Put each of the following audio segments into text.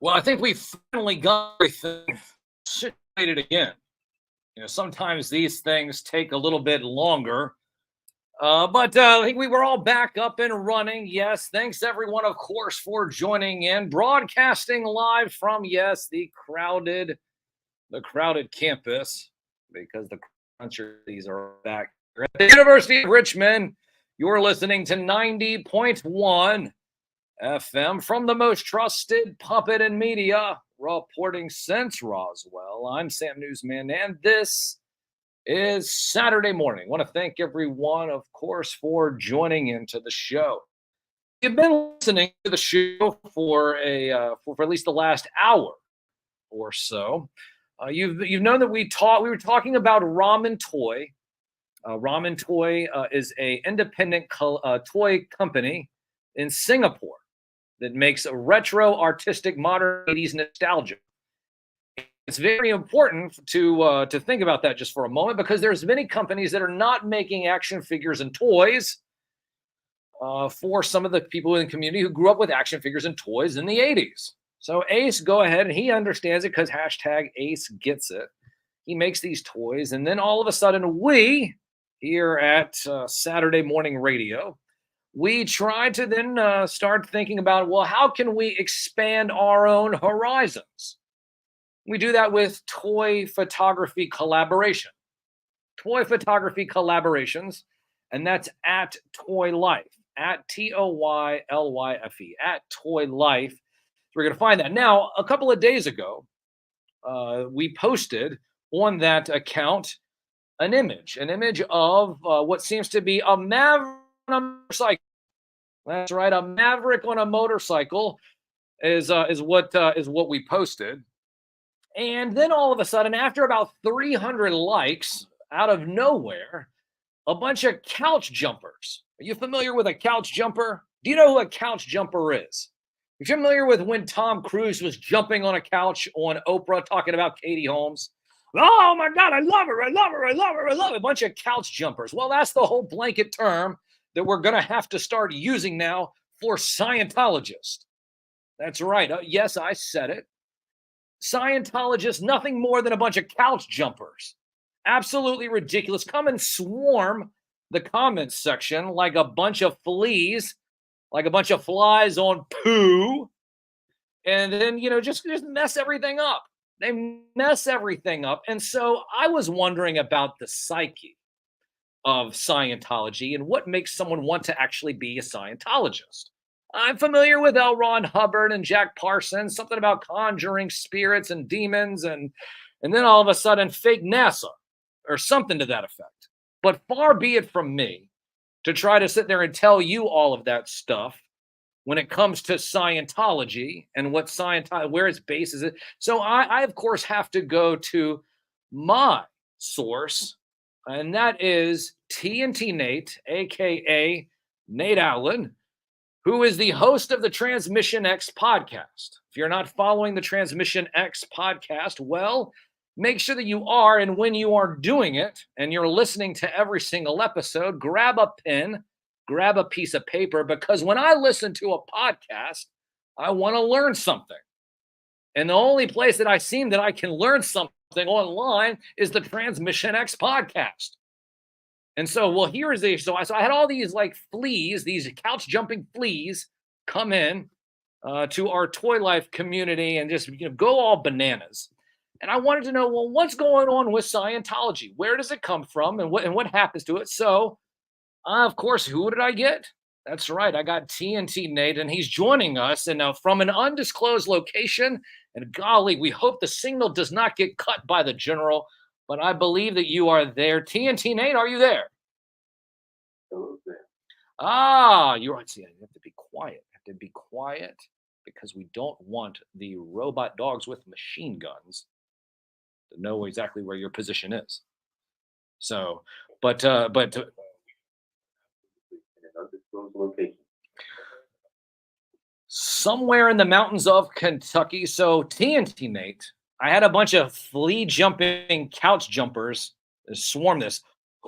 Well, I think we finally got everything situated again. Sometimes these things take a little bit longer. But I think we were all back up and running. Yes, thanks everyone, of course, for joining in. Broadcasting live from, yes, the crowded campus, because the countries are back here at the University of Richmond. You're listening to 90.1 FM from the most trusted puppet in media, reporting since Roswell. I'm Sam NewsMan, and this is Saturday morning. I want to thank everyone, of course, for joining into the show. You've been listening to the show for at least the last hour or so. You've known that we were talking about Ramen Toy. Ramen Toy is a independent toy company in Singapore that makes a retro, artistic, modern 80s nostalgia. It's very important to think about that just for a moment, because there's many companies that are not making action figures and toys for some of the people in the community who grew up with action figures and toys in the 80s. So Ace, go ahead, and he understands it because hashtag Ace gets it. He makes these toys, and then all of a sudden we, here at Saturday Morning Radio, we try to then start thinking about, well, how can we expand our own horizons? We do that with toy photography collaboration. Toy photography collaborations, and that's at Toy Life, at TOYLYFE, at Toy Life. We're going to find that. Now, a couple of days ago, we posted on that account an image of what seems to be a Maverick on a motorcycle. That's right, a Maverick on a motorcycle is what we posted. And then all of a sudden, after about 300 likes, out of nowhere, a bunch of couch jumpers. Are you familiar with a couch jumper? Do you know who a couch jumper is? You're familiar with when Tom Cruise was jumping on a couch on Oprah talking about Katie Holmes? Oh my God, I love her, I love her, I love her, I love her. A bunch of couch jumpers. Well, that's the whole blanket term that we're going to have to start using now for Scientologists. That's right. Yes, I said it. Scientologists, nothing more than a bunch of couch jumpers. Absolutely ridiculous. Come and swarm the comments section like a bunch of fleas, like a bunch of flies on poo. And then, just mess everything up. They mess everything up. And so I was wondering about the psyche of Scientology and what makes someone want to actually be a Scientologist. I'm familiar with L. Ron Hubbard and Jack Parsons, something about conjuring spirits and demons, and then all of a sudden fake NASA or something to that effect. But far be it from me to try to sit there and tell you all of that stuff when it comes to Scientology and what where its base is. So I of course have to go to my source, and that is TNT Nate, aka Nate Allen, who is the host of the Transmission X podcast. If you're not following the Transmission X podcast, well, make sure that you are. And when you are doing it and you're listening to every single episode, grab a pen, grab a piece of paper, because when I listen to a podcast, I want to learn something. And the only place that I seem that I can learn something online is the Transmission X podcast. And so, well, so I had all these like fleas, these couch jumping fleas come in to our Toy Life community and just go all bananas. And I wanted to know, well, what's going on with Scientology? Where does it come from, and what happens to it? So, of course, who did I get? That's right, I got TNT Nate, and he's joining us, and now from an undisclosed location. And golly, we hope the signal does not get cut by the general. But I believe that you are there. TNT Nate, are you there? Hello there. You're right. See, I have to be quiet. Because we don't want the robot dogs with machine guns to know exactly where your position is. So, but In an undisclosed location. Somewhere in the mountains of Kentucky. So TNT Nate, I had a bunch of flea jumping couch jumpers swarm this.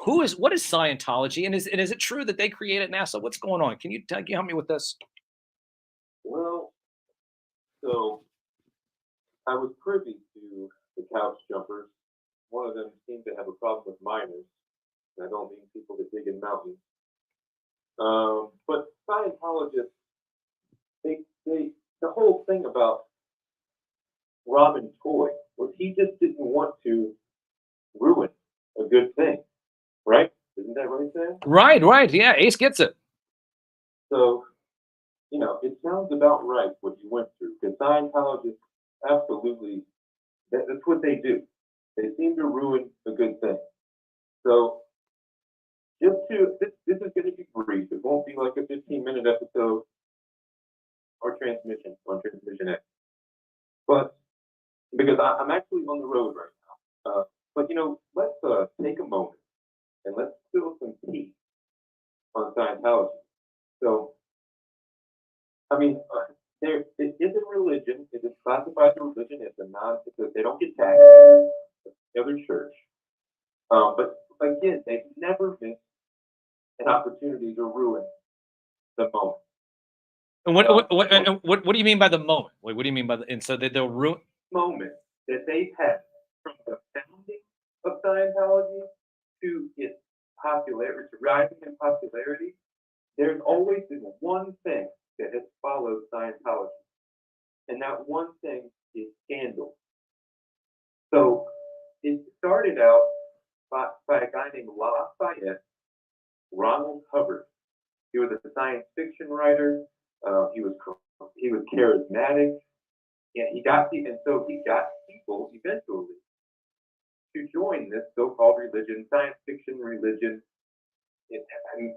what is Scientology, and is it true that they created NASA? What's going on? Can you help me with this? Well, so I was privy to the couch jumpers. One of them seemed to have a problem with miners. And I don't mean people that dig in mountains. But Scientologists, the whole thing about Robin Toy was he just didn't want to ruin a good thing, right? Isn't that right, Sam? Right. Yeah, Ace gets it. So, it sounds about right what you went through, because Scientologists absolutely, that's what they do. They seem to ruin a good thing. So, this is going to be brief. It won't be like a 15-minute episode or transmission on Transmission X. But because I'm actually on the road right now. But let's take a moment and let's spill some tea on Scientology. So, I mean, it is a religion. It is classified as a religion. They don't get taxed. The other church. But again, they've never missed an opportunity to ruin the moment. And what do you mean by the moment? Wait, what do you mean by and so that they'll ruin moment that they've had from the founding of Scientology to its popularity, to rising in popularity? There's always been one thing that has followed Scientology, and that one thing is scandal. So it started out by a guy named Lafayette Ronald Hubbard. He was a science fiction writer. He was charismatic, and so he got people eventually to join this so-called religion, science fiction religion.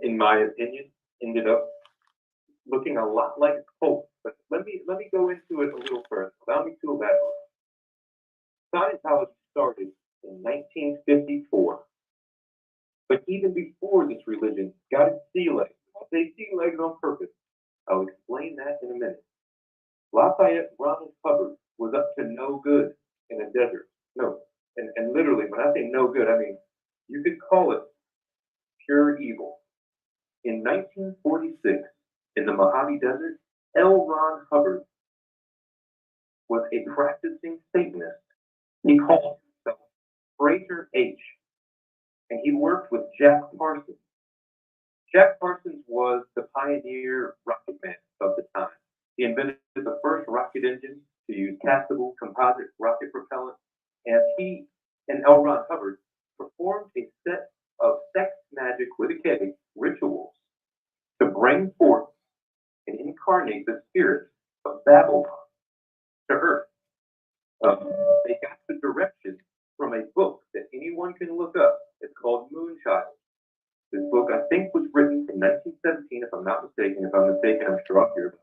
In my opinion, ended up looking a lot like a cult. But let me go into it a little further. Allow me to elaborate. Scientology started in 1954. But even before this religion got its sea legs, I say sea legs on purpose. I'll explain that in a minute. Lafayette Ronald Hubbard was up to no good in a desert. No, and literally, when I say no good, I mean you could call it pure evil. In 1946, in the Mojave Desert, L. Ron Hubbard was a practicing Satanist. He called himself Fraser H. And he worked with Jack Parsons. Jack Parsons was the pioneer rocket man of the time. He invented the first rocket engine to use castable composite rocket propellant, and he and L. Ron Hubbard performed a set of sex magic with a K rituals to bring forth and incarnate the spirit of Babylon to Earth. They got the direction from a book that anyone can look up. It's called Moonchild. This book, I think, was written in 1917, if I'm not mistaken. If I'm mistaken, I'm sure I'll hear about it.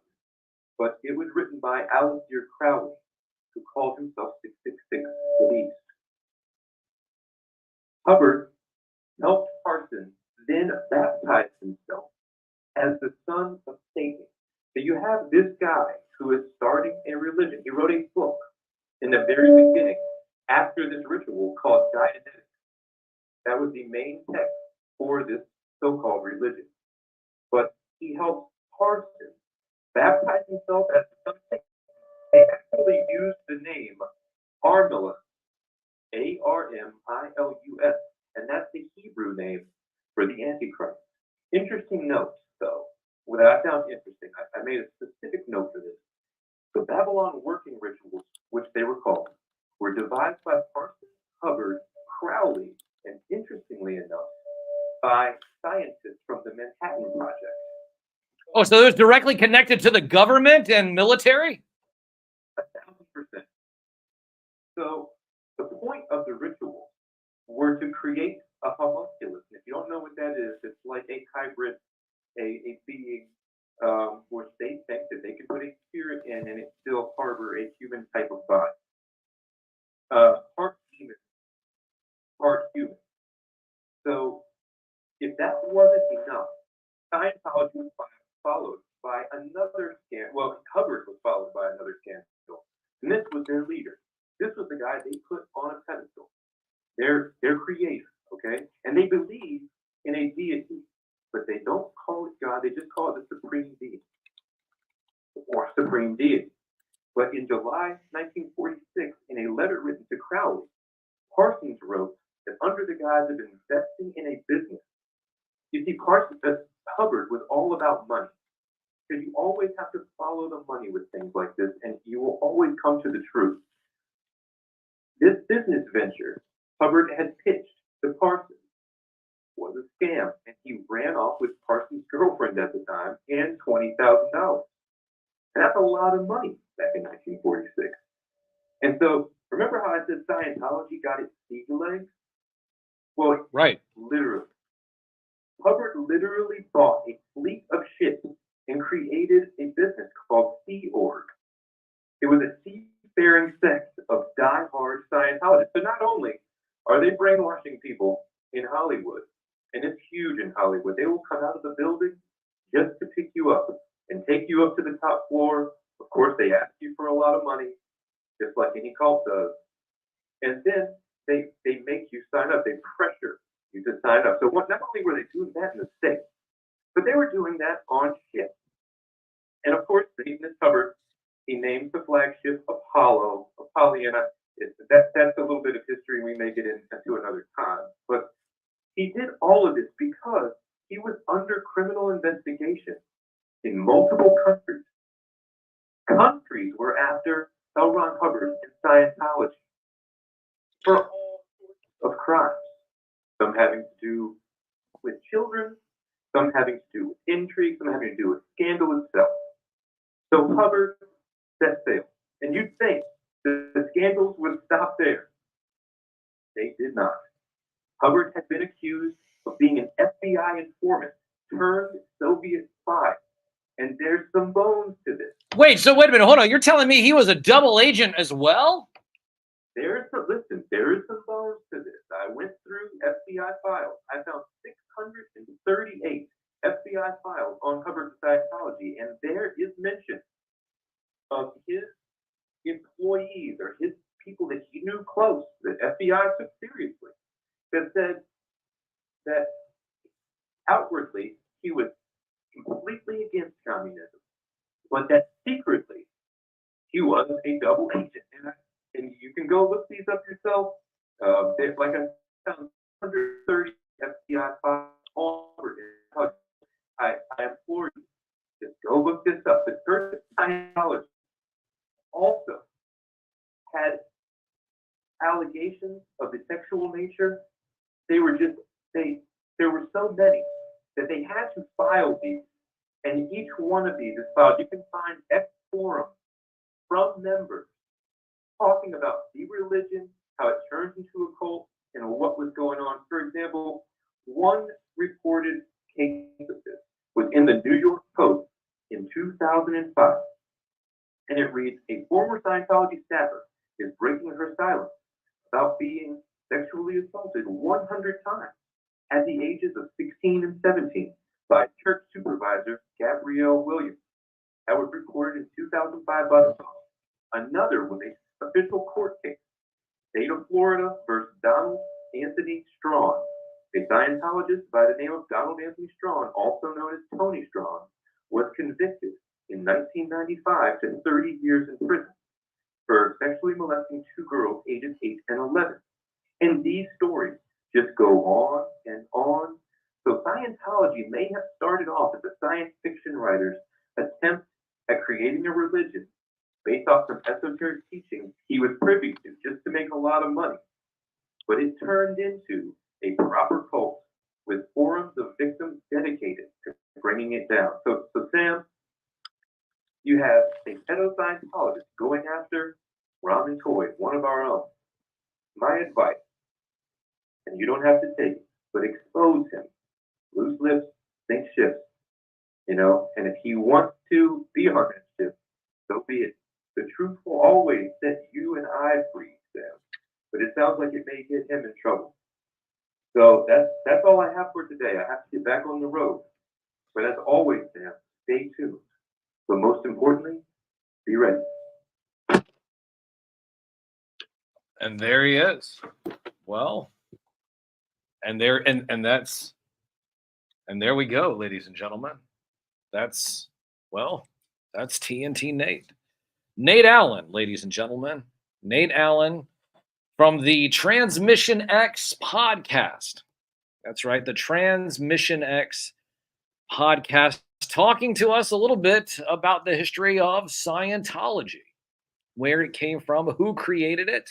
But it was written by Aleister Crowley, who called himself 666 the East. Hubbard helped Parsons then baptize himself as the son of Satan. So you have this guy who is starting a religion. He wrote a book in the very beginning after this ritual called Dianetics. That was the main text for this so-called religion. But he helped Parsons baptize himself as the son of Satan. They actually used the name Armilus, Armilus, and that's the Hebrew name for the Antichrist. Interesting note, though, what I found interesting, I made a specific note for this. The Babylon working rituals, which they were called, were devised by Parsons, Hubbard, Crowley, and interestingly enough, by scientists from the Manhattan Project. Oh, so they're directly connected to the government and military? 1,000%. So the point of the ritual were to create a homunculus. If you don't know what that is, it's like a hybrid, a being which they think that they can put a spirit in and it still harbor a human type of body. Part demon, part human. So if that wasn't enough, Scientology was followed by another scandal. Well, Hubbard was followed by another scandal. And this was their leader. This was the guy they put on a pedestal. Their creator, okay? And they believe in a deity, but they don't call it God. They just call it the supreme being or supreme deity. But in July 1946, in a letter written to Crowley, Parsons wrote that under the guise of investing in a business, you see, Hubbard was all about money. Because you always have to follow the money with things like this, and you will always come to the truth. This business venture Hubbard had pitched to Parsons was a scam, and he ran off with Parsons' girlfriend at the time and $20,000. And that's a lot of money back in 1946. And so, remember how I said Scientology got its sea legs? Well, right. Literally. Hubbard literally bought a fleet of ships and created a business called Sea Org. It was a seafaring sect of die-hard Scientologists. So not only are they brainwashing people in Hollywood, and it's huge in Hollywood, they will come out of the building just to pick you up and take you up to the top floor. Of course, they ask you for a lot of money, just like any cult does. And then they make you sign up. They pressure you to sign up. So not only were they doing that in the States, but they were doing that on ships. And of course, Satanist Hubbard, he names the flagship Apollo. Apollyon. That's a little bit of history. We may get into another time. But he did all of this because he was under criminal investigation in multiple countries. Countries were after L. Ron Hubbard and Scientology for all sorts of crimes. Some having to do with children, some having to do with intrigue, some having to do with scandal itself. So Hubbard set sail. And you'd think that the scandals would stop there. They did not. Hubbard had been accused of being an FBI informant turned Soviet spy. And there's some bones to this. Wait a minute, hold on. You're telling me he was a double agent as well? There is some bones to this. I went through FBI files. I found 638 FBI files on Hubbard's Scientology, and there is mention of his employees or his people that he knew close, that FBI took seriously, that said that outwardly he was completely against communism, but that secretly he was a double agent. And you can go look these up yourself. There's like I found 130 FBI files on Hubbard. I implore you, just go look this up. The Church of Scientology also had allegations of the sexual nature. There were so many that they had to file these, and each one of these is filed. You can find ex-forums from members talking about the religion, how it turns into a cult, and what was going on. For example, one reported case of this was in the New York Post in 2005, and it reads, a former Scientology staffer is breaking her silence about being sexually assaulted 100 times at the ages of 16 and 17 by church supervisor Gabrielle Williams. That was reported in 2005 by the Post. Another was an official court case, State of Florida versus Donald Anthony Strawn. A Scientologist by the name of Donald Anthony Strawn, also known as Tony Strawn, was convicted in 1995 to 30 years in prison for sexually molesting two girls ages 8 and 11. And these stories just go on and on. So Scientology may have started off as a science fiction writer's attempt at creating a religion based off some esoteric teachings he was privy to just to make a lot of money. But it turned into a proper cult with forums of victims dedicated to bringing it down. So Sam, you have a pedo-Scientologist going after Ramen Toy, one of our own. My advice, and you don't have to take it, but expose him. Loose lips, sink ships. And if he wants to be on that ship, so be it. The truth will always set you and I free, Sam. But it sounds like it may get him in trouble. So that's all I have for today. I have to get back on the road. But as always, Sam, stay tuned. But most importantly, be ready. And there he is. Well, And there we go, ladies and gentlemen. That's TNT Nate. Nate Allen, ladies and gentlemen. Nate Allen from the Transmission X podcast. That's right, the Transmission X podcast, talking to us a little bit about the history of Scientology, where it came from, who created it,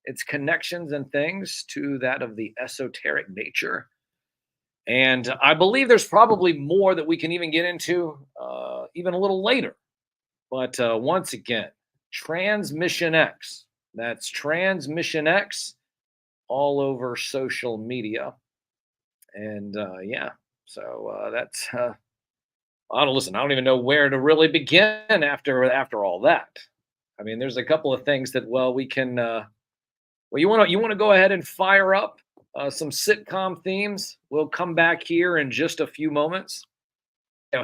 its connections and things to that of the esoteric nature. And I believe there's probably more that we can even get into even a little later. But once again, Transmission X. That's Transmission X all over social media. And that's I don't even know where to really begin after all that. I mean, there's a couple of things that we can you want to go ahead and fire up some sitcom themes. We'll come back here in just a few moments.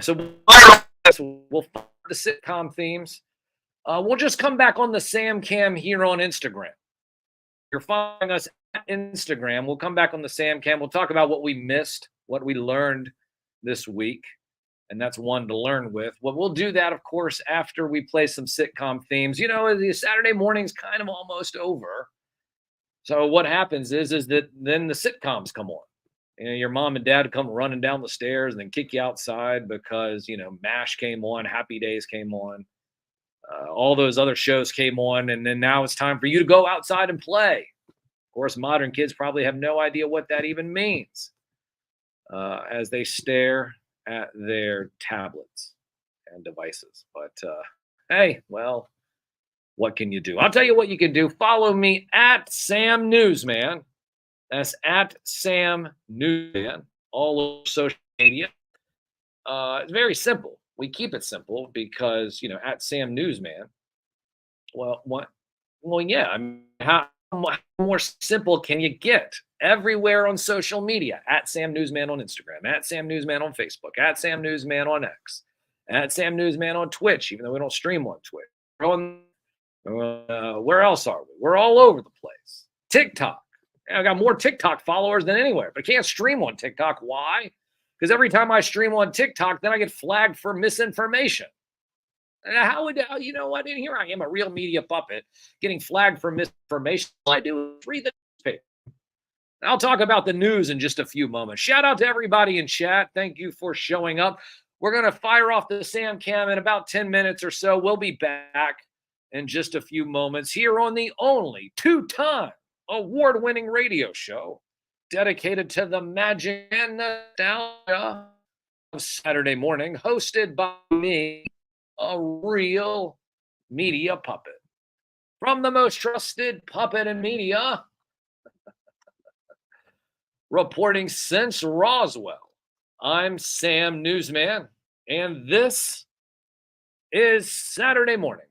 So we'll fire the sitcom themes. We'll just come back on the Sam Cam here on Instagram. You're following us at Instagram. We'll come back on the Sam Cam. We'll talk about what we missed, what we learned this week, and that's one to learn with. Well, we'll do that, of course, after we play some sitcom themes. You know, the Saturday morning's kind of almost over. So what happens is that then the sitcoms come on. You know, your mom and dad come running down the stairs and then kick you outside because, MASH came on, Happy Days came on. All those other shows came on, and then now it's time for you to go outside and play. Of course, modern kids probably have no idea what that even means as they stare at their tablets and devices. But hey, well, what can you do? I'll tell you what you can do. Follow me at Sam Newsman. That's at Sam Newsman, all over social media. It's very simple. We keep it simple because, at Sam Newsman. Well, what? Well, yeah. I mean, how more simple can you get? Everywhere on social media, at Sam Newsman on Instagram, at Sam Newsman on Facebook, at Sam Newsman on X, at Sam Newsman on Twitch, even though we don't stream on Twitch. Where else are we? We're all over the place. TikTok. I got more TikTok followers than anywhere, but I can't stream on TikTok. Why? Because every time I stream on TikTok, then I get flagged for misinformation. And what? And here I am, a real media puppet, getting flagged for misinformation. All I do is read the newspaper. I'll talk about the news in just a few moments. Shout out to everybody in chat. Thank you for showing up. We're going to fire off the Sam Cam in about 10 minutes or so. We'll be back in just a few moments here on the only two-time award-winning radio show dedicated to the magic and nostalgia of Saturday morning, hosted by me, a real media puppet. From the most trusted puppet in media, reporting since Roswell, I'm Sam Newsman, and this is Saturday morning.